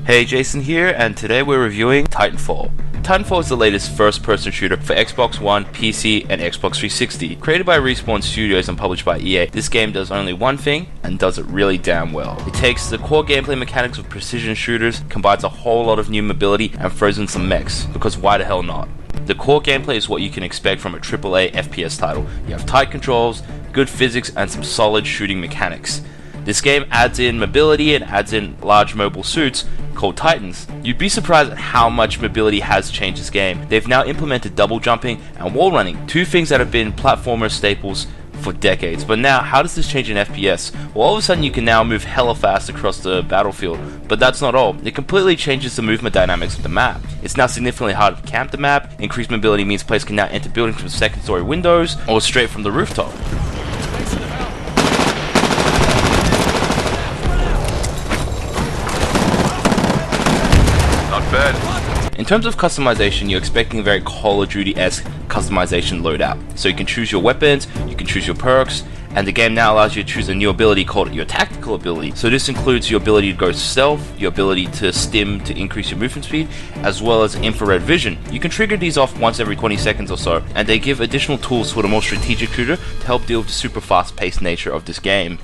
Hey, Jason here, and today we're reviewing Titanfall. Titanfall is the latest first-person shooter for Xbox One, PC, and Xbox 360. Created by Respawn Studios and published by EA, this game does only one thing, and does it really damn well. It takes the core gameplay mechanics of precision shooters, combines a whole lot of new mobility, and throws in some mechs, because why the hell not? The core gameplay is what you can expect from a AAA FPS title. You have tight controls, good physics, and some solid shooting mechanics. This game adds in mobility and adds in large mobile suits called Titans. You'd be surprised at how much mobility has changed this game. They've now implemented double jumping and wall running, two things that have been platformer staples for decades. But now, how does this change in FPS? Well, all of a sudden you can now move hella fast across the battlefield, but that's not all. It completely changes the movement dynamics of the map. It's now significantly harder to camp the map. Increased mobility means players can now enter buildings from second story windows or straight from the rooftop. In terms of customization, you're expecting a very Call of Duty-esque customization loadout. So you can choose your weapons, you can choose your perks, and the game now allows you to choose a new ability called your tactical ability. So this includes your ability to go stealth, your ability to stim to increase your movement speed, as well as infrared vision. You can trigger these off once every 20 seconds or so, and they give additional tools for the more strategic shooter to help deal with the super fast-paced nature of this game.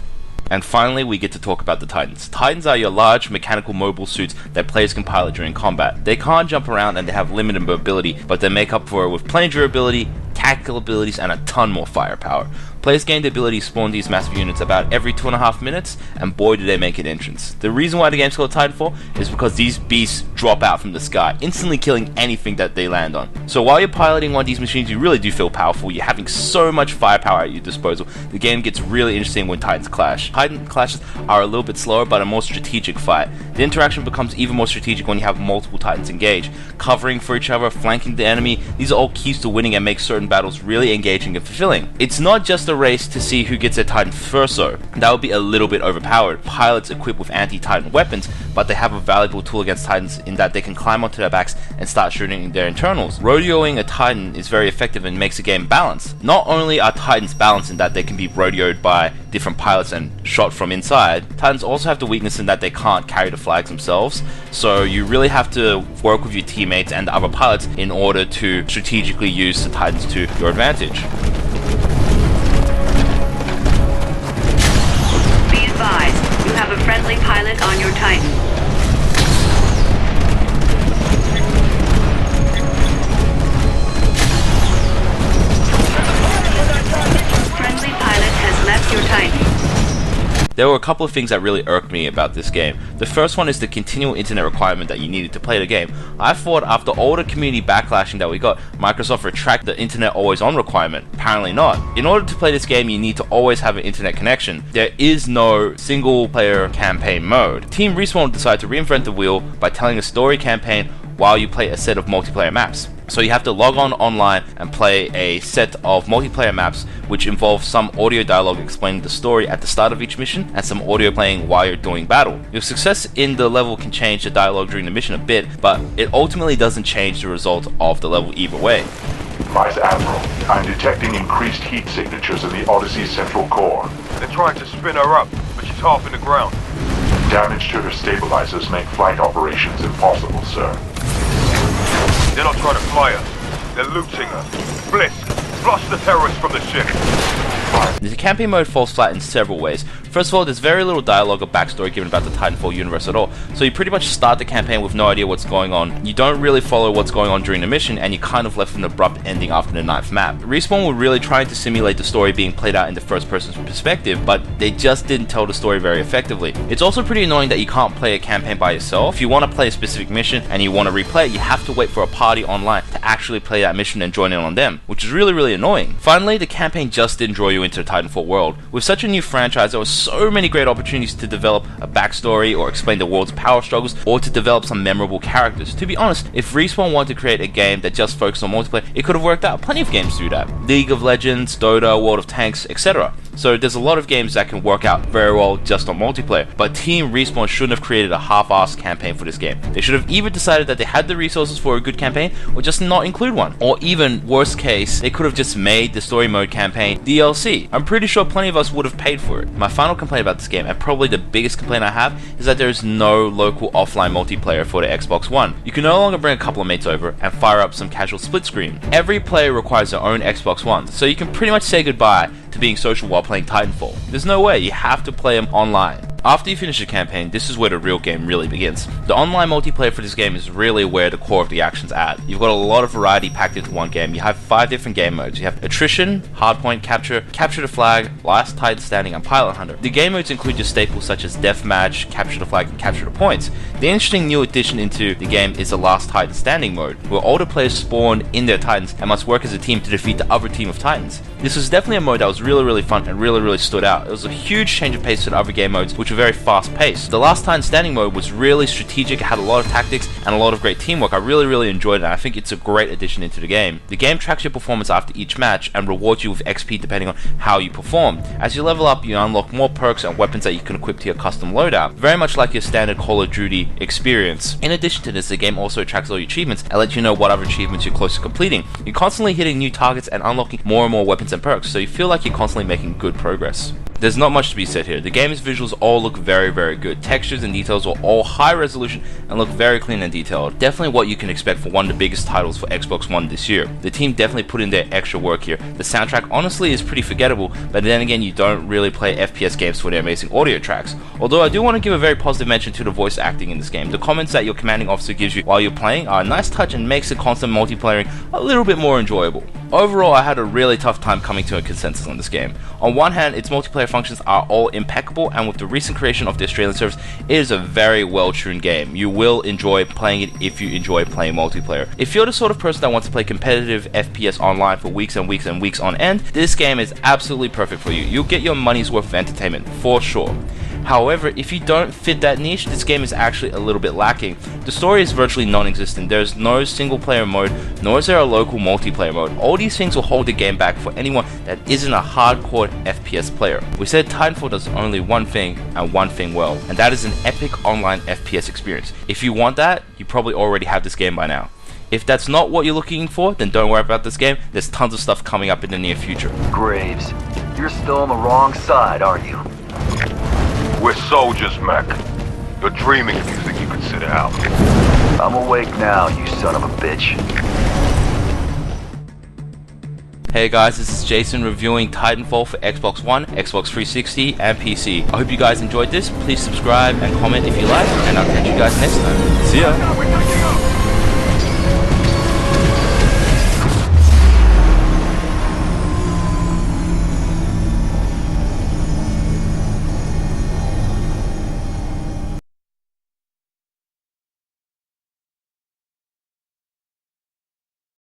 And finally, we get to talk about the Titans. Titans are your large mechanical mobile suits that players can pilot during combat. They can't jump around and they have limited mobility, but they make up for it with plenty of durability, tactical abilities, and a ton more firepower. Players gain the ability to spawn these massive units about every 2.5 minutes, and boy do they make an entrance. The reason why the game's called Titanfall is because these beasts drop out from the sky, instantly killing anything that they land on. So while you're piloting one of these machines, you really do feel powerful. You're having so much firepower at your disposal. The game gets really interesting when Titans clash. Titan clashes are a little bit slower, but a more strategic fight. The interaction becomes even more strategic when you have multiple Titans engaged, covering for each other, flanking the enemy. These are all keys to winning and make certain battles really engaging and fulfilling. It's not just a race to see who gets their Titan first though. That would be a little bit overpowered. Pilots equipped with anti-Titan weapons, but they have a valuable tool against Titans in that they can climb onto their backs and start shooting their internals. Rodeoing a Titan is very effective and makes the game balanced. Not only are Titans balanced in that they can be rodeoed by different pilots and shot from inside, Titans also have the weakness in that they can't carry the flags themselves, so you really have to work with your teammates and other pilots in order to strategically use the Titans to your advantage. Be advised, you have a friendly pilot on your Titan. Friendly pilot has left your Titan. There were a couple of things that really irked me about this game. The first one is the continual internet requirement that you needed to play the game. I thought after all the community backlashing that we got, Microsoft retracted the internet always on requirement. Apparently not. In order to play this game, you need to always have an internet connection. There is no single player campaign mode. Team Respawn decided to reinvent the wheel by telling a story campaign while you play a set of multiplayer maps. So you have to log on online and play a set of multiplayer maps which involve some audio dialogue explaining the story at the start of each mission and some audio playing while you're doing battle. Your success in the level can change the dialogue during the mission a bit, but it ultimately doesn't change the result of the level either way. Vice Admiral, I'm detecting increased heat signatures in the Odyssey's central core. They're trying to spin her up, but she's half in the ground. Damage to her stabilizers make flight operations impossible, sir. They're not trying to fly her. They're looting her. Blisk, flush the terrorists from the ship. The campaign mode falls flat in several ways. First of all, there's very little dialogue or backstory given about the Titanfall universe at all, so you pretty much start the campaign with no idea what's going on. You don't really follow what's going on during the mission, and you're kind of left with an abrupt ending after the 9th map. Respawn were really trying to simulate the story being played out in the first person's perspective, but they just didn't tell the story very effectively. It's also pretty annoying that you can't play a campaign by yourself. If you want to play a specific mission and you want to replay it, you have to wait for a party online to actually play that mission and join in on them, which is really annoying. Finally, the campaign just didn't draw you into the Titanfall world. With such a new franchise, there were so many great opportunities to develop a backstory or explain the world's power struggles or to develop some memorable characters. To be honest, if Respawn wanted to create a game that just focused on multiplayer, it could have worked out. Plenty of games do that. League of Legends, Dota, World of Tanks, etc. so there's a lot of games that can work out very well just on multiplayer, but Team Respawn shouldn't have created a half-assed campaign for this game. They should have either decided that they had the resources for a good campaign, or just not include one. Or even, worst case, they could have just made the story mode campaign DLC. I'm pretty sure plenty of us would have paid for it. My final complaint about this game, and probably the biggest complaint I have, is that there is no local offline multiplayer for the Xbox One. You can no longer bring a couple of mates over and fire up some casual split screen. Every player requires their own Xbox One, so you can pretty much say goodbye to being social while playing Titanfall. There's no way, you have to play them online. After you finish the campaign, this is where the real game really begins. The online multiplayer for this game is really where the core of the action's at. You've got a lot of variety packed into one game. You have 5 different game modes. You have Attrition, Hardpoint, Capture, Capture the Flag, Last Titan Standing, and Pilot Hunter. The game modes include your staples such as Deathmatch, Capture the Flag, and Capture the Points. The interesting new addition into the game is the Last Titan Standing mode, where all the players spawn in their Titans and must work as a team to defeat the other team of Titans. This was definitely a mode that was really fun and really stood out. It was a huge change of pace to the other game modes, which were very fast paced. The Last Titan Standing mode was really strategic, it had a lot of tactics and a lot of great teamwork. I really enjoyed it, and I think it's a great addition into the game. The game tracks your performance after each match and rewards you with XP depending on how you perform. As you level up, you unlock more perks and weapons that you can equip to your custom loadout, very much like your standard Call of Duty experience. In addition to this, the game also tracks all your achievements and lets you know what other achievements you're close to completing. You're constantly hitting new targets and unlocking more and more weapons and perks, so you feel like you're constantly making good progress. There's not much to be said here. The game's visuals all look very good. Textures and details are all high resolution and look very clean and detailed. Definitely what you can expect for one of the biggest titles for Xbox One this year. The team definitely put in their extra work here. The soundtrack honestly is pretty forgettable, but then again, you don't really play FPS games for their amazing audio tracks. Although I do want to give a very positive mention to the voice acting in this game. The comments that your commanding officer gives you while you're playing are a nice touch and makes the constant multiplayering a little bit more enjoyable. Overall, I had a really tough time coming to a consensus on this game. On one hand, its multiplayer functions are all impeccable, and with the recent creation of the Australian service, it is a very well-tuned game. You will enjoy playing it if you enjoy playing multiplayer. If you're the sort of person that wants to play competitive FPS online for weeks and weeks on end, this game is absolutely perfect for you. You'll get your money's worth of entertainment, for sure. However, if you don't fit that niche, this game is actually a little bit lacking. The story is virtually non-existent. There's no single player mode, nor is there a local multiplayer mode. All these things will hold the game back for anyone that isn't a hardcore FPS player. We said Titanfall does only one thing, and one thing well, and that is an epic online FPS experience. If you want that, you probably already have this game by now. If that's not what you're looking for, then don't worry about this game. There's tons of stuff coming up in the near future. Graves, you're still on the wrong side, aren't you? We're soldiers, Mac. You're dreaming if you think you can sit it out. I'm awake now, you son of a bitch. Hey guys, this is Jason reviewing Titanfall for Xbox One, Xbox 360, and PC. I hope you guys enjoyed this. Please subscribe and comment if you like, and I'll catch you guys next time. See ya!